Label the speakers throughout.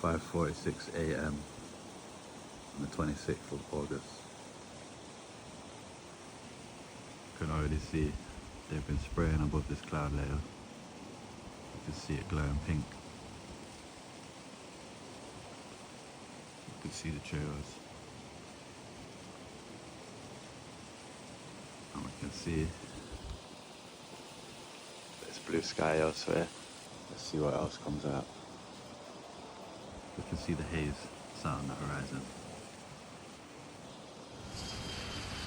Speaker 1: 5:46 a.m. on the 26th of August. You can already see they've been spraying above this cloud layer. You can see it glowing pink. You can see the trails. And we can see there's blue sky elsewhere. Let's see what else comes out. We can see the haze sat on the horizon.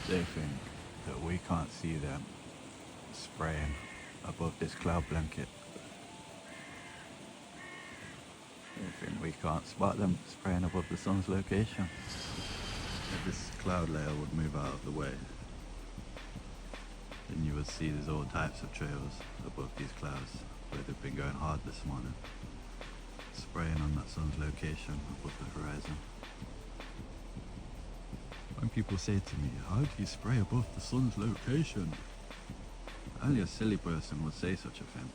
Speaker 1: They think that we can't see them spraying above this cloud blanket. They think we can't spot them spraying above the sun's location. If this cloud layer would move out of the way, then you would see there's all types of trails above these clouds where they've been going hard this morning, spraying on that sun's location above the horizon. When people say to me, how do you spray above the sun's location? Only a silly person would say such a thing.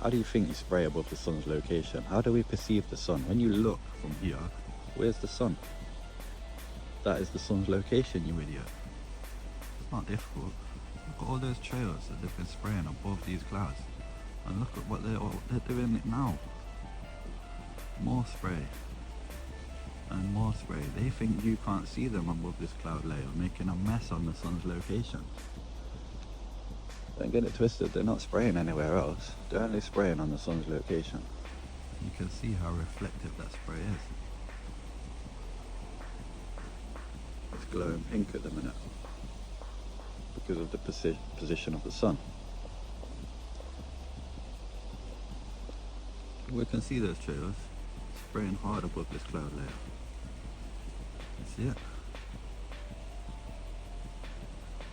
Speaker 1: How do you think you spray above the sun's location? How do we perceive the sun? When you look from here, where's the sun? That is the sun's location, you idiot. It's not difficult. Look at all those trails that they've been spraying above these clouds. And look at what they're doing now. More spray. And more spray. They think you can't see them above this cloud layer, making a mess on the sun's location. Don't get it twisted, they're not spraying anywhere else. They're only spraying on the sun's location. You can see how reflective that spray is. It's glowing pink at the minute because of the position of the sun. We can see those trails spraying hard above this cloud layer. You see it?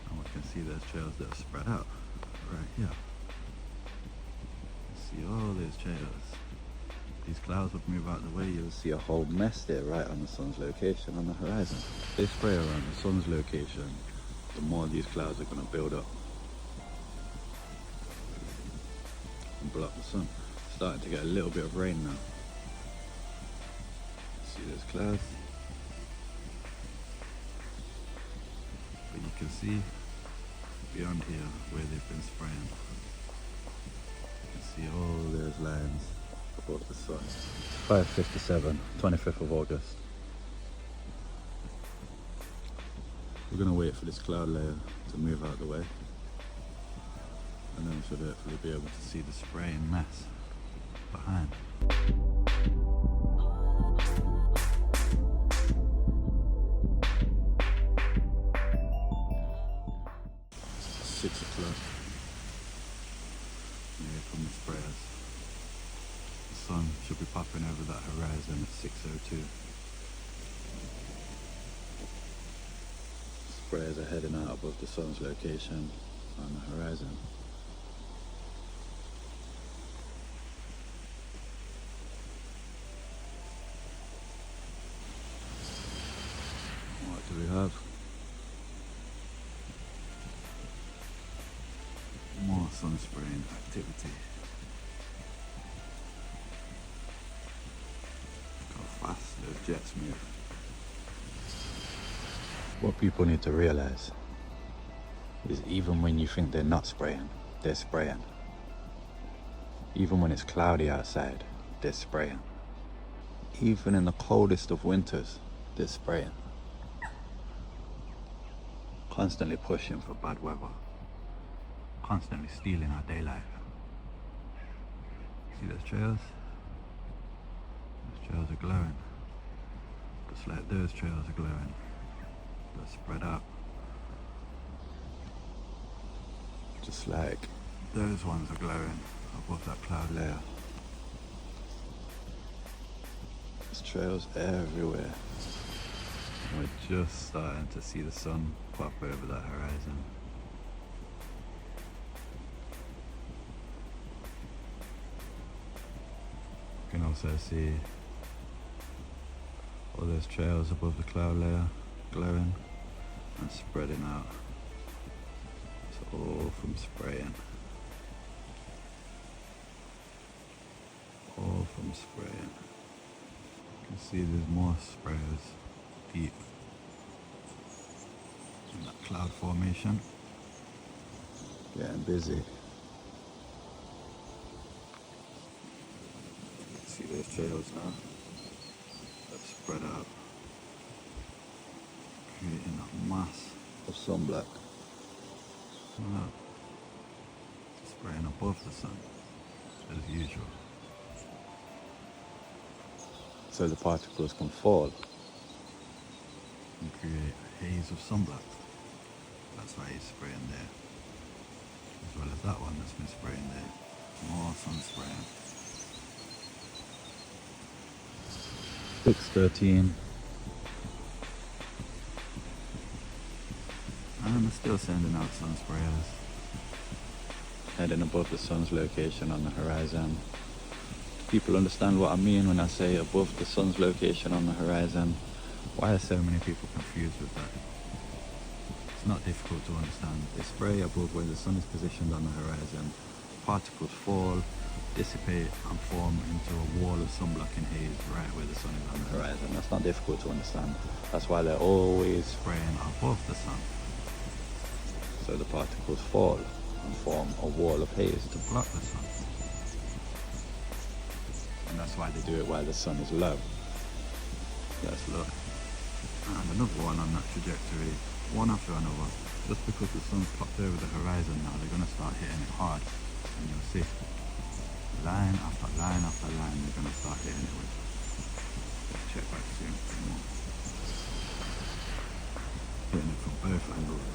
Speaker 1: And we can see those trails that are spread out right here. You see all those trails. If these clouds would move out of the way, you'll see a whole mess there right on the sun's location on the horizon. If they spray around the sun's location, the more these clouds are going to build up and block the sun. Starting to get a little bit of rain now. See those clouds? But you can see beyond here where they've been spraying. You can see all those lines above the sun. 5:57, 25th of August. We're going to wait for this cloud layer to move out of the way, and then we should hopefully be able to see the spraying mess behind. 6 o'clock. Here come the sprayers. The sun should be popping over that horizon at 6:02. Sprayers are heading out above the sun's location on the horizon. What do we have? More sun spraying activity. Look how fast those jets move. What people need to realize is even when you think they're not spraying, they're spraying. Even when it's cloudy outside, they're spraying. Even in the coldest of winters, they're spraying. Constantly pushing for bad weather. Constantly stealing our daylight. See those trails? Those trails are glowing. Just like those trails are glowing. They're spread out. Just like those ones are glowing above that cloud layer. There's trails everywhere. We're just starting to see the sun pop over that horizon. You can also see all those trails above the cloud layer glowing and spreading out. It's all from spraying. All more from spraying. You can see there's more sprayers deep in that cloud formation. Getting busy. See those trails now? They've spread out, creating a mass of sunblock. Look, spraying above the sun, as usual. So the particles can fall and create a haze of sunblock. That's why he's spraying there. As well as that one that's been spraying there. More sun spraying. 6:13. And they're still sending out sun sprayers. Heading above the sun's location on the horizon. People understand what I mean when I say above the sun's location on the horizon. Why are so many people confused with that? It's not difficult to understand. They spray above where the sun is positioned on the horizon. Particles fall, dissipate and form into a wall of sun-blocking haze right where the sun is on the horizon. That's not difficult to understand. That's why they're always spraying above the sun. So the particles fall and form a wall of haze to block the sun. And that's why they do it while the sun is low. Let's look. And another one on that trajectory, one after another. Just because the sun's popped over the horizon now, they're going to start hitting it hard. And you'll see, line after line after line, they're going to start hitting it with. Let's check back soon for more. Hitting it from both angles.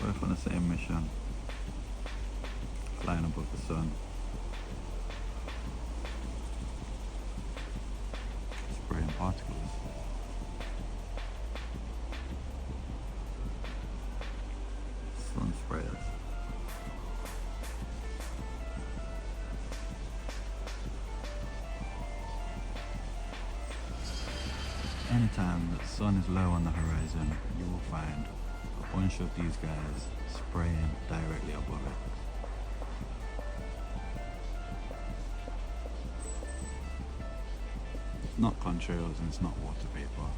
Speaker 1: Both on the same mission, flying above the sun, spraying particles. Sun sprayers. Anytime the sun is low on the horizon, you will find a bunch of these guys spraying directly above it. It's not contrails and it's not water vapor.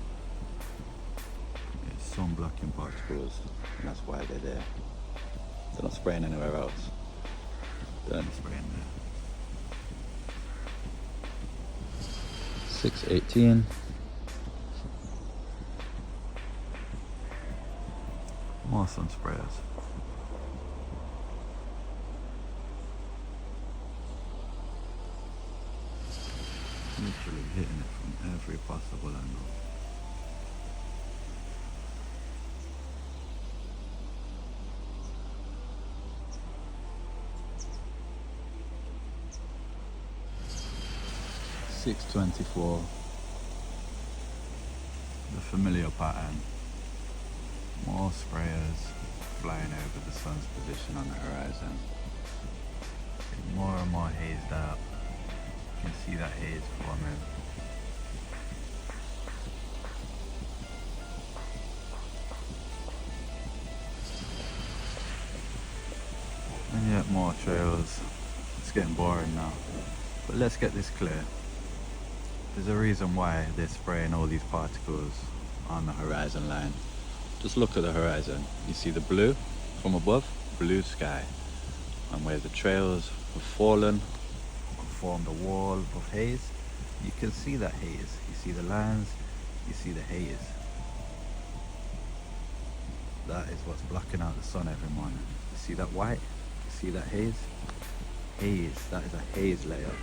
Speaker 1: It's sun blocking particles, and that's why they're there. They're not spraying anywhere else. They're only spraying there. 6:18. More sun sprayers. Literally hitting it from every possible angle. $6.24. The familiar pattern. More sprayers flying over the sun's position on the horizon. Getting more and more hazed out. You can see that haze forming. And yet more trails. It's getting boring now. But let's get this clear. There's a reason why they're spraying all these particles on the horizon line. Just look at the horizon. You see the blue from above? Blue sky. And where the trails have fallen and formed a wall of haze, you can see that haze. You see the lines, you see the haze. That is what's blocking out the sun every morning. You see that white? You see that haze? Haze, that is a haze layer.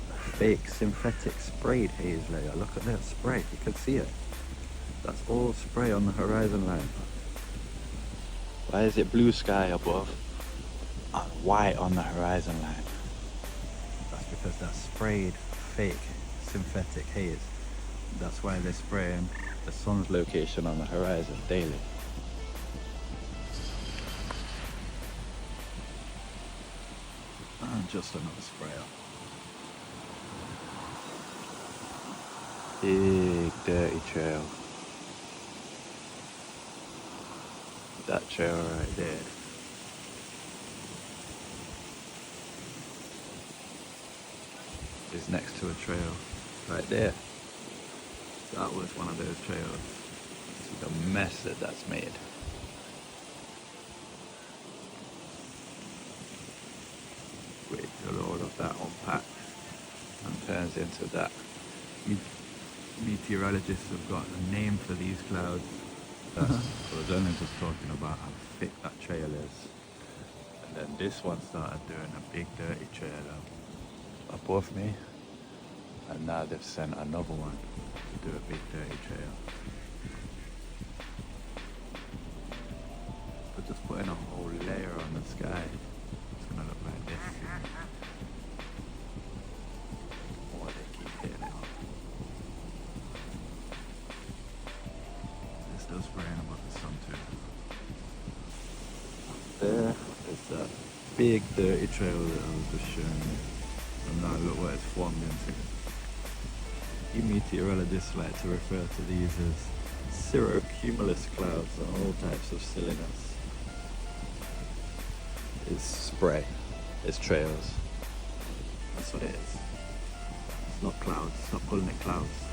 Speaker 1: A fake, synthetic, sprayed haze layer. Look at that spray, you can see it. That's all spray on the horizon line. Why is it blue sky above and white on the horizon line? That's because that's sprayed, fake, synthetic haze. That's why they're spraying the sun's location on the horizon daily. And just another sprayer. Big dirty trail. That trail right there. Is next to a trail right there. That was one of those trails. See the mess that's made. Wait till all of that unpacks and turns into that. Meteorologists have got a name for these clouds. I was only just talking about how thick that trail is. And then this one started doing a big dirty trail above me. And now they've sent another one to do a big dirty trail. But just putting a whole layer on the sky, it's gonna look like this. Oh, they keep hitting it up. They're still spraying above the sun too. There is that big dirty trail that I was just showing you. And now look what it's formed into. You meteorologists like to refer to these as cirrocumulus clouds and all types of silliness. It's spray, it's trails. That's what it is. It's not clouds, stop calling it clouds.